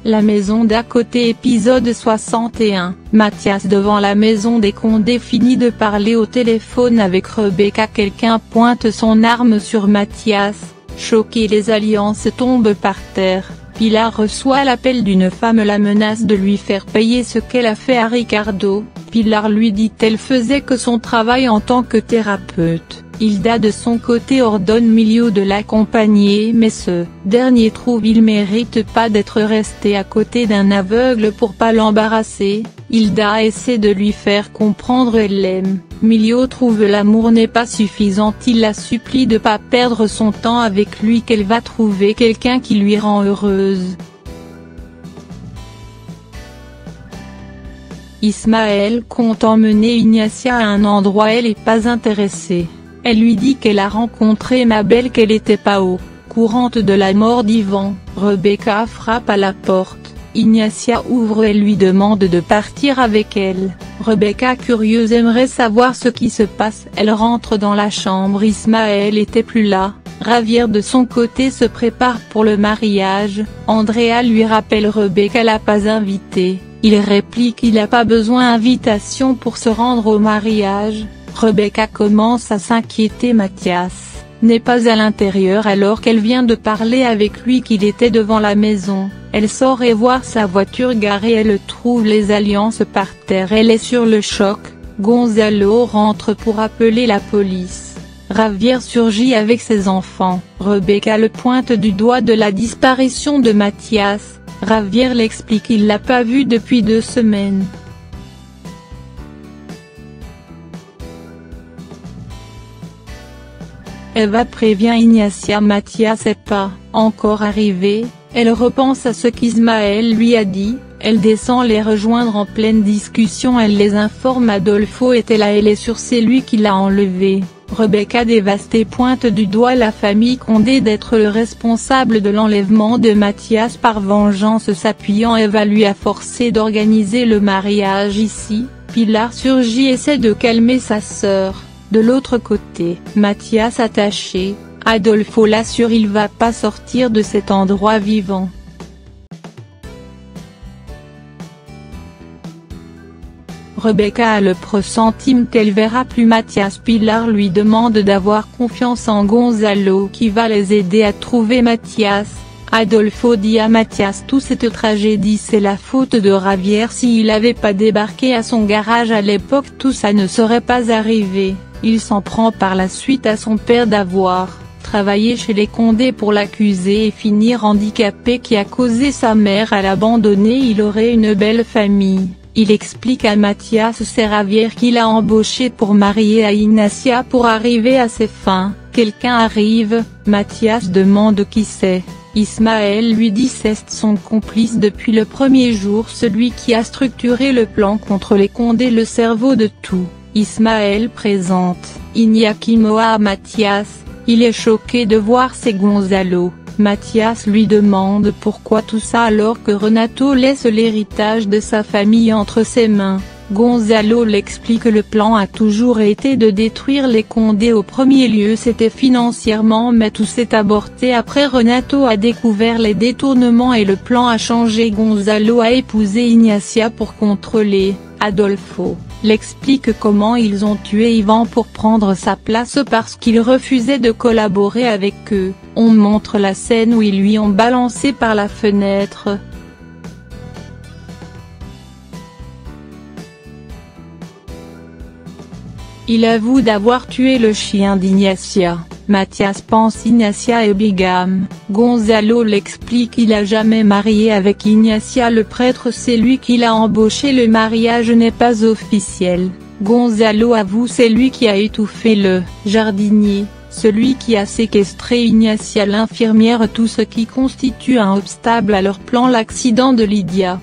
La maison d'à côté épisode 61, Mathias devant la maison des Condé finit de parler au téléphone avec Rebecca. Quelqu'un pointe son arme sur Mathias, choqué les alliances tombent par terre. Pilar reçoit l'appel d'une femme la menace de lui faire payer ce qu'elle a fait à Ricardo. Pilar lui dit qu'elle faisait que son travail en tant que thérapeute. Hilda de son côté ordonne Milio de l'accompagner mais ce dernier trouve il mérite pas d'être resté à côté d'un aveugle pour pas l'embarrasser. Hilda essaie de lui faire comprendre elle l'aime. Milio trouve l'amour n'est pas suffisant, il la supplie de pas perdre son temps avec lui, qu'elle va trouver quelqu'un qui lui rend heureuse. Ismaël compte emmener Ignacia à un endroit, elle est pas intéressée. Elle lui dit qu'elle a rencontré Mabel, qu'elle était pas au courant de la mort d'Ivan. Rebecca frappe à la porte, Ignacia ouvre et lui demande de partir avec elle. Rebecca curieuse aimerait savoir ce qui se passe, elle rentre dans la chambre, Ismaël était plus là. Javier de son côté se prépare pour le mariage, Andrea lui rappelle Rebecca l'a pas invité, il réplique qu'il n'a pas besoin d'invitation pour se rendre au mariage. Rebecca commence à s'inquiéter, Mathias n'est pas à l'intérieur alors qu'elle vient de parler avec lui qu'il était devant la maison. Elle sort et voit sa voiture garée, elle trouve les alliances par terre, elle est sur le choc. Gonzalo rentre pour appeler la police. Javier surgit avec ses enfants. Rebecca le pointe du doigt de la disparition de Mathias. Javier l'explique qu'il l'a pas vu depuis 2 semaines. Eva prévient Ignacia, Mathias n'est pas encore arrivé, elle repense à ce qu'Ismaël lui a dit, elle descend les rejoindre en pleine discussion, elle les informe Adolfo était là, elle est sûre c'est lui qui l'a enlevé. Rebecca dévastée pointe du doigt la famille Condé d'être le responsable de l'enlèvement de Mathias par vengeance, s'appuyant Eva lui a forcé d'organiser le mariage ici. Pilar surgit et essaie de calmer sa sœur. De l'autre côté, Mathias attaché, Adolfo l'assure il va pas sortir de cet endroit vivant. Rebecca a le pressentiment qu'elle verra plus Mathias. Pilar lui demande d'avoir confiance en Gonzalo qui va les aider à trouver Mathias. Adolfo dit à Mathias toute cette tragédie c'est la faute de Javier, s'il avait pas débarqué à son garage à l'époque tout ça ne serait pas arrivé. Il s'en prend par la suite à son père d'avoir travaillé chez les Condé pour l'accuser et finir handicapé qui a causé sa mère à l'abandonner, il aurait une belle famille. Il explique à Mathias c'est Javier qui l'a embauché pour marier à Ignacia pour arriver à ses fins. Quelqu'un arrive, Mathias demande qui c'est. Ismaël lui dit c'est son complice depuis le premier jour, celui qui a structuré le plan contre les Condé, le cerveau de tout. Ismaël présente Iñaki Moa à Mathias, il est choqué de voir c'est Gonzalo. Mathias lui demande pourquoi tout ça alors que Renato laisse l'héritage de sa famille entre ses mains. Gonzalo l'explique le plan a toujours été de détruire les Condé, au premier lieu c'était financièrement mais tout s'est avorté après Renato a découvert les détournements et le plan a changé. Gonzalo a épousé Ignacia pour contrôler. Adolfo l'explique comment ils ont tué Ivan pour prendre sa place parce qu'il refusait de collaborer avec eux. On montre la scène où ils lui ont balancé par la fenêtre. Il avoue d'avoir tué le chien d'Ignacia. Mathias pense Ignacia est bigame. Gonzalo l'explique il a jamais marié avec Ignacia, le prêtre c'est lui qui l'a embauché, le mariage n'est pas officiel. Gonzalo avoue c'est lui qui a étouffé le jardinier, celui qui a séquestré Ignacia, l'infirmière, tout ce qui constitue un obstacle à leur plan, l'accident de Lydia.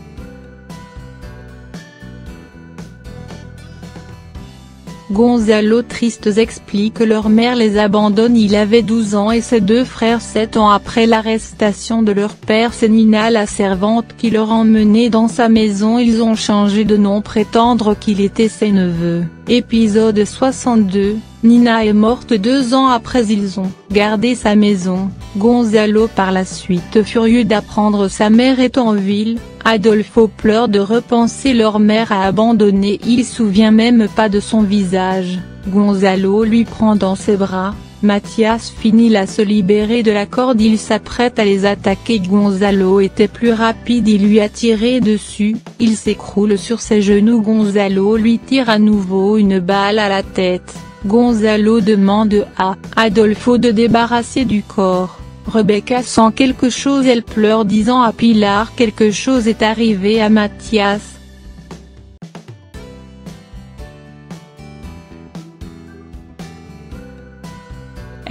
Gonzalo tristes explique que leur mère les abandonne, il avait 12 ans et ses 2 frères 7 ans après l'arrestation de leur père. C'est Nina la servante qui leur emmenait dans sa maison, ils ont changé de nom, prétendre qu'il était ses neveux. Épisode 62, Nina est morte 2 ans après ils ont gardé sa maison. Gonzalo par la suite furieux d'apprendre sa mère est en ville, Adolfo pleure de repenser leur mère a abandonné, il souvient même pas de son visage. Gonzalo lui prend dans ses bras, Mathias finit à se libérer de la corde, il s'apprête à les attaquer. Gonzalo était plus rapide, il lui a tiré dessus, il s'écroule sur ses genoux. Gonzalo lui tire à nouveau une balle à la tête. Gonzalo demande à Adolfo de débarrasser du corps. Rebecca sent quelque chose, elle pleure disant à Pilar quelque chose est arrivé à Mathias.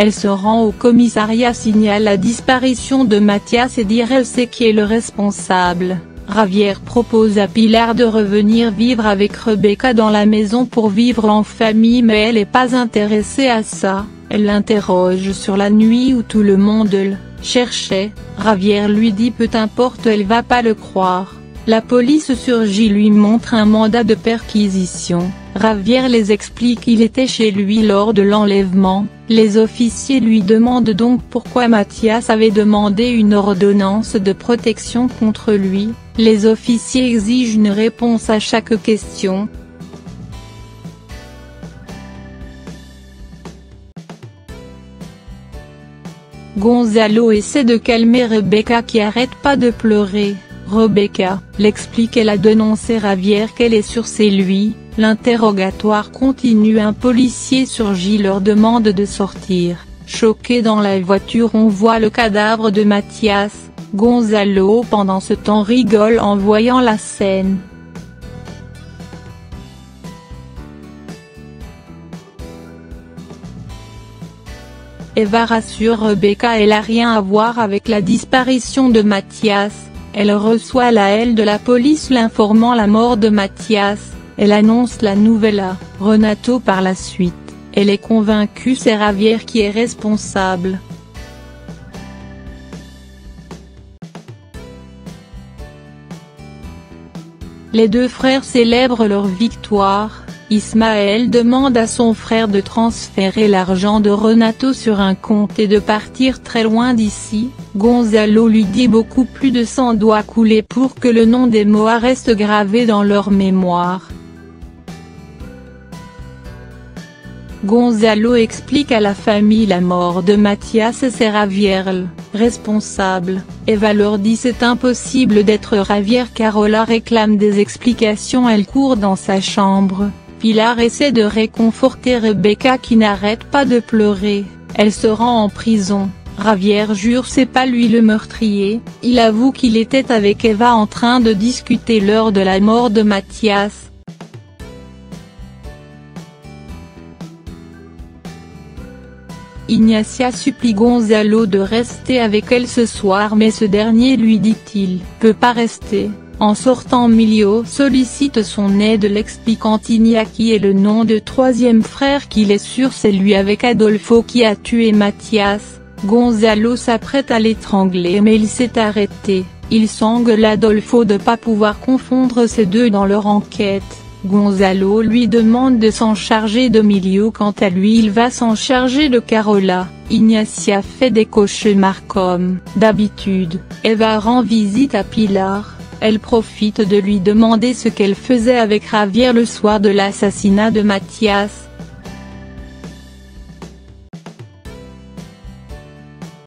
Elle se rend au commissariat, signale la disparition de Mathias et dit elle sait qui est le responsable. Javier propose à Pilar de revenir vivre avec Rebecca dans la maison pour vivre en famille, mais elle n'est pas intéressée à ça. Elle l'interroge sur la nuit où tout le monde le cherchait. Javier lui dit peu importe, elle va pas le croire. La police surgit, lui montre un mandat de perquisition. Javier les explique qu'il était chez lui lors de l'enlèvement. Les officiers lui demandent donc pourquoi Mathias avait demandé une ordonnance de protection contre lui. Les officiers exigent une réponse à chaque question. Gonzalo essaie de calmer Rebecca qui arrête pas de pleurer. Rebecca l'explique, elle a dénoncé Javier, qu'elle est sûre c'est lui. L'interrogatoire continue, un policier surgit, leur demande de sortir. Choqué dans la voiture, on voit le cadavre de Mathias. Gonzalo pendant ce temps rigole en voyant la scène. Eva rassure Rebecca, elle a rien à voir avec la disparition de Mathias. Elle reçoit l'appel de la police l'informant la mort de Mathias. Elle annonce la nouvelle à Renato par la suite. Elle est convaincue c'est Javier qui est responsable. Les deux frères célèbrent leur victoire. Ismaël demande à son frère de transférer l'argent de Renato sur un compte et de partir très loin d'ici. Gonzalo lui dit beaucoup plus de sang doit couler pour que le nom des Moa reste gravé dans leur mémoire. Gonzalo explique à la famille la mort de Mathias et c'est Javier le responsable. Eva leur dit c'est impossible d'être Javier. Carola réclame des explications, elle court dans sa chambre. Pilar essaie de réconforter Rebecca qui n'arrête pas de pleurer. Elle se rend en prison. Javier jure c'est pas lui le meurtrier, il avoue qu'il était avec Eva en train de discuter lors de la mort de Mathias. Ignacia supplie Gonzalo de rester avec elle ce soir, mais ce dernier lui dit qu'il peut pas rester. En sortant, Emilio sollicite son aide, l'expliquant Iñaki est le nom de troisième frère qu'il est sûr c'est lui avec Adolfo qui a tué Mathias. Gonzalo s'apprête à l'étrangler mais il s'est arrêté, il sangle Adolfo de pas pouvoir confondre ces deux dans leur enquête. Gonzalo lui demande de s'en charger d'Emilio, quant à lui il va s'en charger de Carola. Ignacia fait des cauchemars comme d'habitude. Eva rend visite à Pilar, elle profite de lui demander ce qu'elle faisait avec Javier le soir de l'assassinat de Mathias.